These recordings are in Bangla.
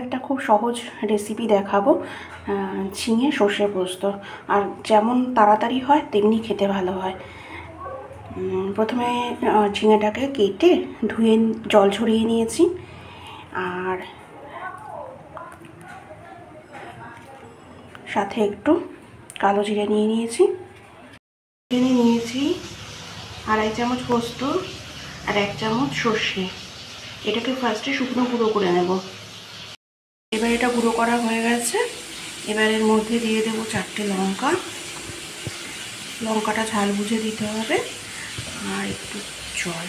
একটা খুব সহজ রেসিপি দেখাবো, ঝিঙে সর্ষে পোস্ত। আর যেমন তাড়াতাড়ি হয় তেমনি খেতে ভালো হয়। প্রথমে ঝিঙেটাকে কেটে ধুয়ে জল ঝরিয়ে নিয়েছি, আর সাথে একটু কালো জিরে নিয়ে নিয়েছি। আড়াই চামচ পোস্ত আর 1 চামচ সর্ষে। এটাকে ফার্স্টে শুকনো গুঁড়ো করে নেব। এবার এটা গুঁড়ো করা হয়ে গেছে। এবার এর মধ্যে দিয়ে দেবো 4টে লঙ্কা। লঙ্কাটা ঝাল বুঝে দিতে হবে, আর একটু জল।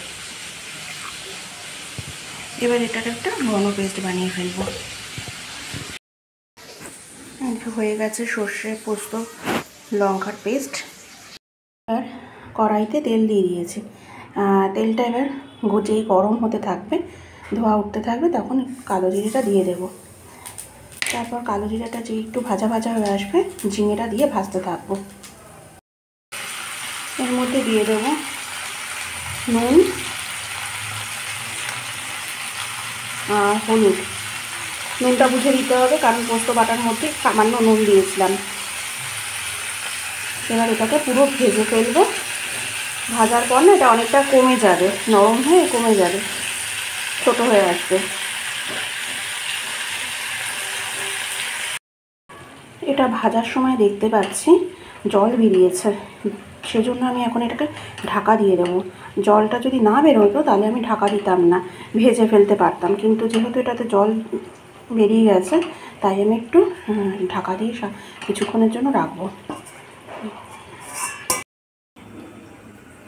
এবার এটাকে একটা ঘন পেস্ট বানিয়ে ফেলবো। হয়ে গেছে সর্ষে পোস্ত লঙ্কার পেস্ট। এবার কড়াইতে তেল দিয়ে দিয়েছি। তেলটা এবার যেই গরম হতে থাকবে, ধোয়া উঠতে থাকবে, তখন কালো জিরেটা দিয়ে দেব। তারপর কালো জিরাটা যে একটু ভাজা ভাজা হয়ে আসবে, ঝিঙেটা দিয়ে ভাজতে থাকবো। এর মধ্যে দিয়ে দেব নুন আর হলুদ। নুনটা বুঝে দিতে হবে, কারণ পোস্ত বাটার মধ্যে সামান্য নুন দিয়েছিলাম। এবার এটাকে পুরো ভেজে ফেলবো। ভাজার পর না এটা অনেকটা কমে যাবে, নরম হয়ে কমে যাবে, ছোটো হয়ে আসবে। এটা ভাজার সময় দেখতে পাচ্ছি জল বেরিয়েছে, সেজন্য আমি এখন এটাকে ঢাকা দিয়ে দেবো। জলটা যদি না বেরোতো তাহলে আমি ঢাকা দিতাম না, ভেজে ফেলতে পারতাম। কিন্তু যেহেতু এটাতে জল বেরিয়ে গেছে, তাই আমি একটু ঢাকা দিয়ে কিছুক্ষণের জন্য রাখবো।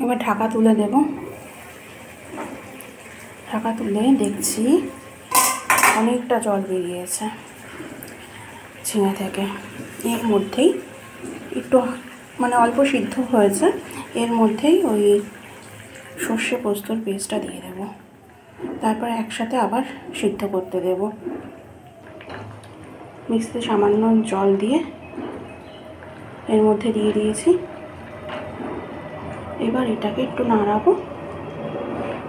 এবার ঢাকা তুলে দেব। ঢাকা তুলে দেখছি অনেকটা জল বেরিয়েছে ঝিঙে থেকে। এর মধ্যেই একটু অল্প সিদ্ধ হয়েছে, এর মধ্যেই ওই সর্ষে পোস্তর পেস্টটা দিয়ে দেব। তারপর একসাথে আবার সিদ্ধ করতে দেব। মিক্সিতে সামান্য জল দিয়ে এর মধ্যে দিয়ে দিয়েছি। এবার এটাকে একটু নাড়াবো,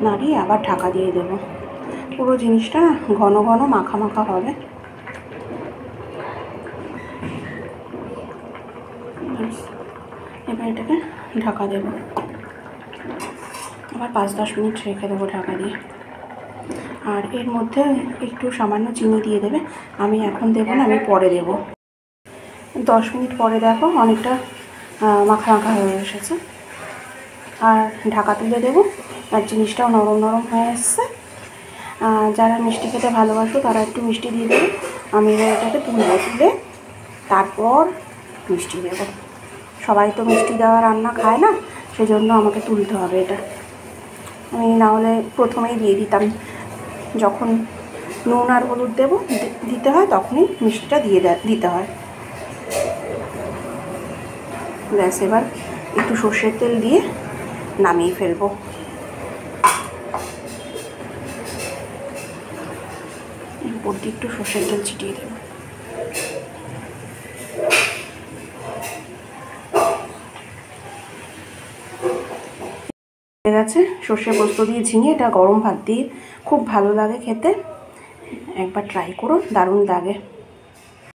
নাড়িয়ে আবার ঢাকা দিয়ে দেব। পুরো জিনিসটা ঘন ঘন মাখা মাখা হবে। এবার এটাকে ঢাকা দেব, আবার 5-10 মিনিট রেখে দেবো ঢাকা দিয়ে। আর এর মধ্যে একটু সামান্য চিনি দিয়ে দেবে। আমি এখন দেবো না, আমি পরে দেব। 10 মিনিট পরে দেখো অনেকটা মাখা মাখা হয়ে এসেছে। আর ঢাকা তুলে দেবো, আর জিনিসটাও নরম নরম হয়ে এসছে। যারা মিষ্টি খেতে ভালোবাসো তারা একটু মিষ্টি দিয়ে দেবে। আমি এটাকে তুলে তারপর মিষ্টি দেবো। সবাই তো মিষ্টি দেওয়া রান্না খায় না, সেজন্য আমাকে তুলতে হবে এটা। আমি নাহলে প্রথমেই দিয়ে দিতাম, যখন নুন আর হলুদ দিতে হয় তখনই মিষ্টিটা দিতে হয়। ব্যাস, এবার একটু সর্ষের তেল দিয়ে নামিয়ে ফেলবো। উপর দিয়ে একটু সর্ষের তেল ছিটিয়ে দেবো। হয়ে গেছে সর্ষে পোস্ত দিয়ে ঝিঙে। এটা গরম ভাত দিয়ে খুব ভালো লাগে খেতে। একবার ট্রাই করো, দারুণ লাগে।